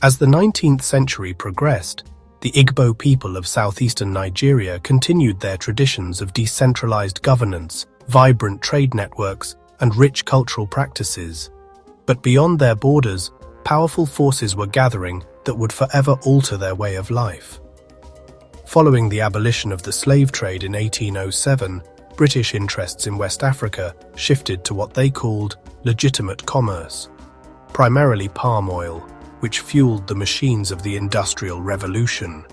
As the 19th century progressed, the Igbo people of southeastern Nigeria continued their traditions of decentralized governance, vibrant trade networks, and rich cultural practices. But beyond their borders, powerful forces were gathering that would forever alter their way of life. Following the abolition of the slave trade in 1807, British interests in West Africa shifted to what they called legitimate commerce, primarily palm oil, which fueled the machines of the Industrial Revolution.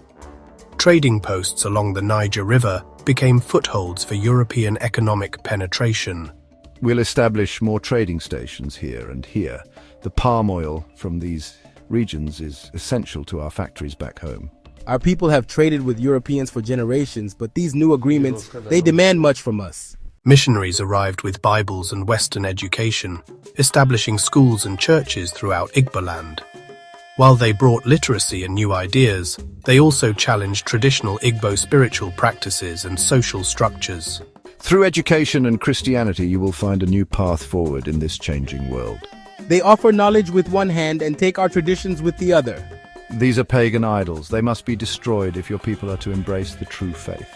Trading posts along the Niger River became footholds for European economic penetration. We'll establish more trading stations here and here. The palm oil from these regions is essential to our factories back home. Our people have traded with Europeans for generations, but these new agreements, they demand much from us. Missionaries arrived with Bibles and Western education, establishing schools and churches throughout Igboland. While they brought literacy and new ideas, they also challenged traditional Igbo spiritual practices and social structures. Through education and Christianity, you will find a new path forward in this changing world. They offer knowledge with one hand and take our traditions with the other. These are pagan idols. They must be destroyed if your people are to embrace the true faith.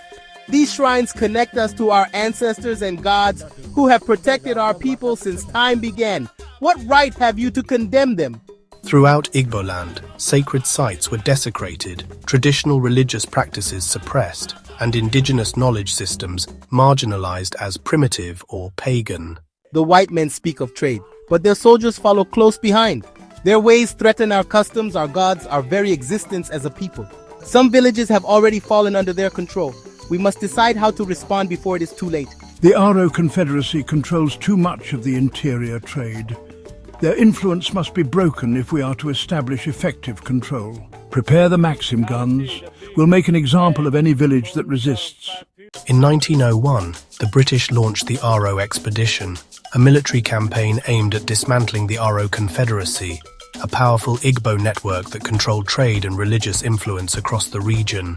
These shrines connect us to our ancestors and gods who have protected our people since time began. What right have you to condemn them? Throughout Igboland, sacred sites were desecrated, traditional religious practices suppressed, and indigenous knowledge systems marginalized as primitive or pagan. The white men speak of trade, but their soldiers follow close behind. Their ways threaten our customs, our gods, our very existence as a people. Some villages have already fallen under their control. We must decide how to respond before it is too late. The Aro Confederacy controls too much of the interior trade. Their influence must be broken if we are to establish effective control. Prepare the Maxim guns. We'll make an example of any village that resists. In 1901, the British launched the Aro Expedition, a military campaign aimed at dismantling the Aro Confederacy, a powerful Igbo network that controlled trade and religious influence across the region.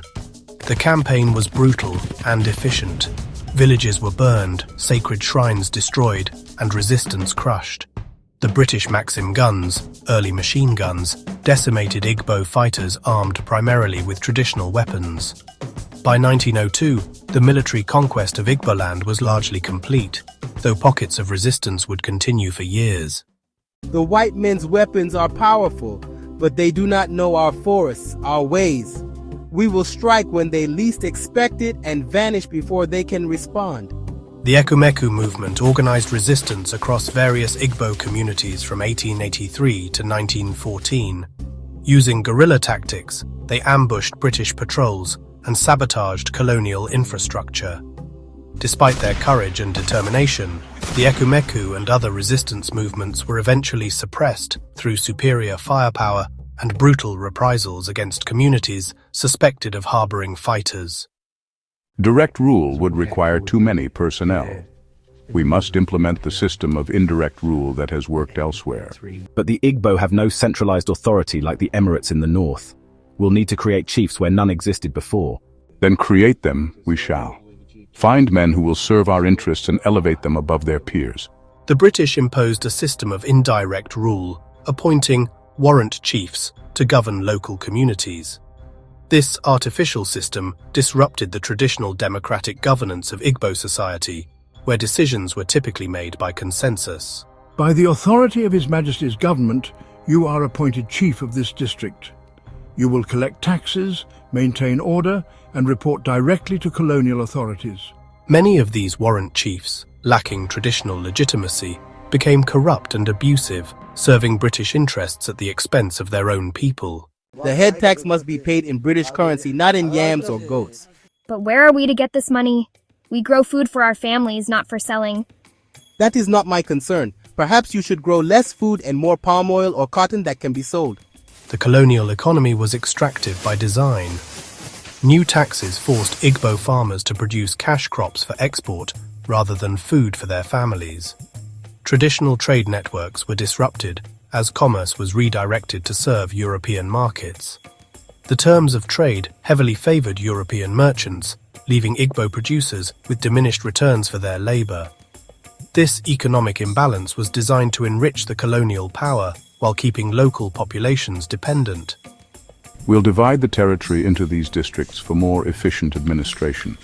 The campaign was brutal and efficient. Villages were burned, sacred shrines destroyed, and resistance crushed. The British Maxim guns, early machine guns, decimated Igbo fighters armed primarily with traditional weapons. By 1902, the military conquest of Igboland was largely complete, though pockets of resistance would continue for years. The white men's weapons are powerful, but they do not know our forests, our ways. We will strike when they least expect it and vanish before they can respond. The Ekumeku movement organized resistance across various Igbo communities from 1883 to 1914. Using guerrilla tactics, they ambushed British patrols and sabotaged colonial infrastructure. Despite their courage and determination, the Ekumeku and other resistance movements were eventually suppressed through superior firepower and brutal reprisals against communities suspected of harboring fighters. Direct rule would require too many personnel. We must implement the system of indirect rule that has worked elsewhere. But the Igbo have no centralized authority like the Emirates in the north. We'll need to create chiefs where none existed before. Then create them, we shall. Find men who will serve our interests and elevate them above their peers. The British imposed a system of indirect rule, appointing warrant chiefs to govern local communities. This artificial system disrupted the traditional democratic governance of Igbo society, where decisions were typically made by consensus. By the authority of His Majesty's government, you are appointed chief of this district. You will collect taxes, maintain order, and report directly to colonial authorities. Many of these warrant chiefs, lacking traditional legitimacy, became corrupt and abusive, serving British interests at the expense of their own people. The head tax must be paid in British currency, not in yams or goats. But where are we to get this money? We grow food for our families, not for selling. That is not my concern. Perhaps you should grow less food and more palm oil or cotton that can be sold. The colonial economy was extractive by design. New taxes forced Igbo farmers to produce cash crops for export rather than food for their families. Traditional trade networks were disrupted as commerce was redirected to serve European markets. The terms of trade heavily favored European merchants, leaving Igbo producers with diminished returns for their labor. This economic imbalance was designed to enrich the colonial power while keeping local populations dependent. We'll divide the territory into these districts for more efficient administration.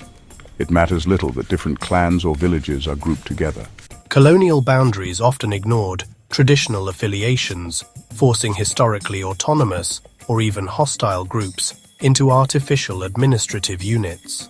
It matters little that different clans or villages are grouped together. Colonial boundaries often ignored traditional affiliations, forcing historically autonomous or even hostile groups into artificial administrative units.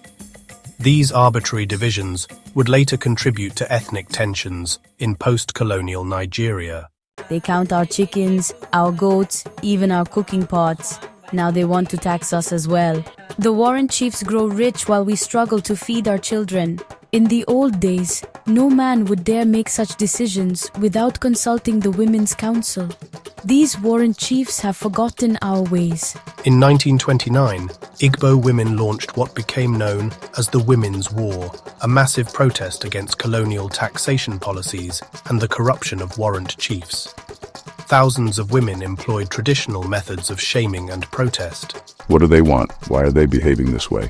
These arbitrary divisions would later contribute to ethnic tensions in post-colonial Nigeria. They count our chickens, our goats, even our cooking pots. Now they want to tax us as well. The warrant chiefs grow rich while we struggle to feed our children. In the old days, no man would dare make such decisions without consulting the Women's Council. These warrant chiefs have forgotten our ways. In 1929, Igbo women launched what became known as the Women's War, a massive protest against colonial taxation policies and the corruption of warrant chiefs. Thousands of women employed traditional methods of shaming and protest. What do they want? Why are they behaving this way?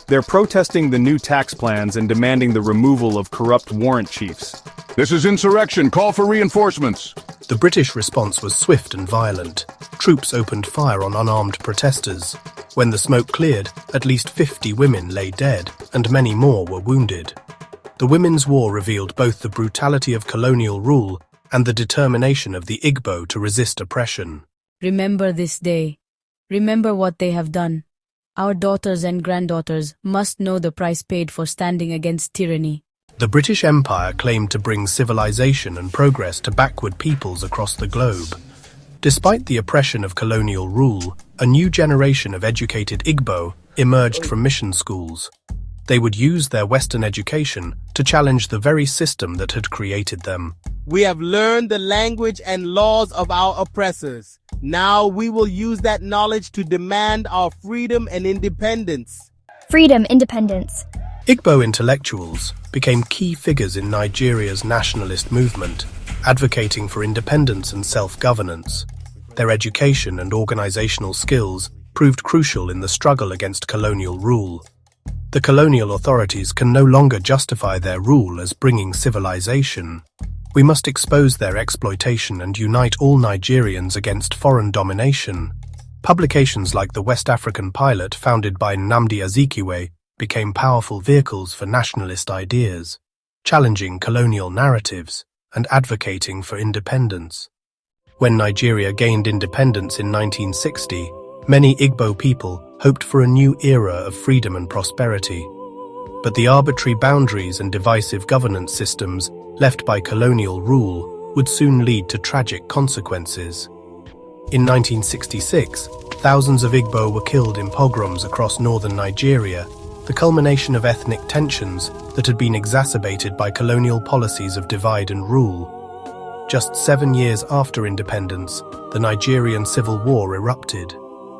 They're protesting the new tax plans and demanding the removal of corrupt warrant chiefs. This is insurrection. Call for reinforcements. The British response was swift and violent. Troops opened fire on unarmed protesters. When the smoke cleared, at least 50 women lay dead, and many more were wounded. The Women's War revealed both the brutality of colonial rule and the determination of the Igbo to resist oppression. Remember this day. Remember what they have done. Our daughters and granddaughters must know the price paid for standing against tyranny. The British Empire claimed to bring civilization and progress to backward peoples across the globe. Despite the oppression of colonial rule, a new generation of educated Igbo emerged from mission schools. They would use their Western education to challenge the very system that had created them. We have learned the language and laws of our oppressors. Now we will use that knowledge to demand our freedom and independence. Freedom, independence. Igbo intellectuals became key figures in Nigeria's nationalist movement, advocating for independence and self-governance. Their education and organizational skills proved crucial in the struggle against colonial rule. The colonial authorities can no longer justify their rule as bringing civilization. We must expose their exploitation and unite all Nigerians against foreign domination. Publications like the West African Pilot, founded by Nnamdi Azikiwe, became powerful vehicles for nationalist ideas, challenging colonial narratives and advocating for independence. When Nigeria gained independence in 1960, many Igbo people hoped for a new era of freedom and prosperity. But the arbitrary boundaries and divisive governance systems left by colonial rule would soon lead to tragic consequences. In 1966, thousands of Igbo were killed in pogroms across northern Nigeria, the culmination of ethnic tensions that had been exacerbated by colonial policies of divide and rule. Just 7 years after independence, the Nigerian Civil War erupted.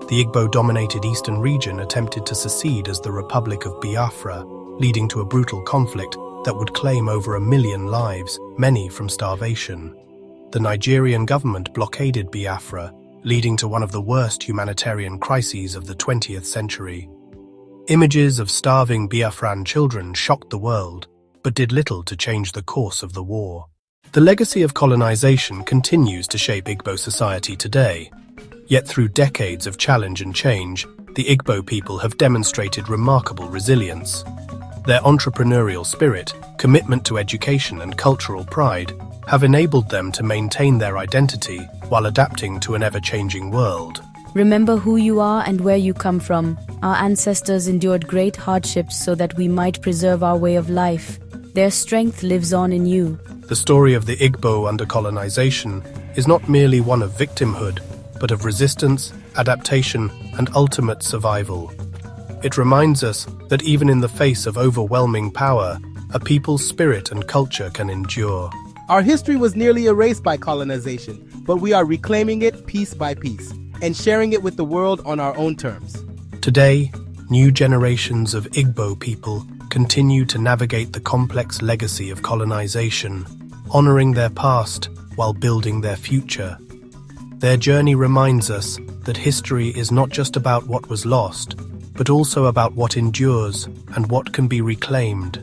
The Igbo-dominated eastern region attempted to secede as the Republic of Biafra, leading to a brutal conflict that would claim over 1 million lives, many from starvation. The Nigerian government blockaded Biafra, leading to one of the worst humanitarian crises of the 20th century. Images of starving Biafran children shocked the world, but did little to change the course of the war. The legacy of colonization continues to shape Igbo society today. Yet through decades of challenge and change, the Igbo people have demonstrated remarkable resilience. Their entrepreneurial spirit, commitment to education and cultural pride have enabled them to maintain their identity while adapting to an ever-changing world. Remember who you are and where you come from. Our ancestors endured great hardships so that we might preserve our way of life. Their strength lives on in you. The story of the Igbo under colonization is not merely one of victimhood, but of resistance, adaptation, and ultimate survival. It reminds us that even in the face of overwhelming power, a people's spirit and culture can endure. Our history was nearly erased by colonization, but we are reclaiming it piece by piece and sharing it with the world on our own terms. Today, new generations of Igbo people continue to navigate the complex legacy of colonization, honoring their past while building their future. Their journey reminds us that history is not just about what was lost, but also about what endures and what can be reclaimed.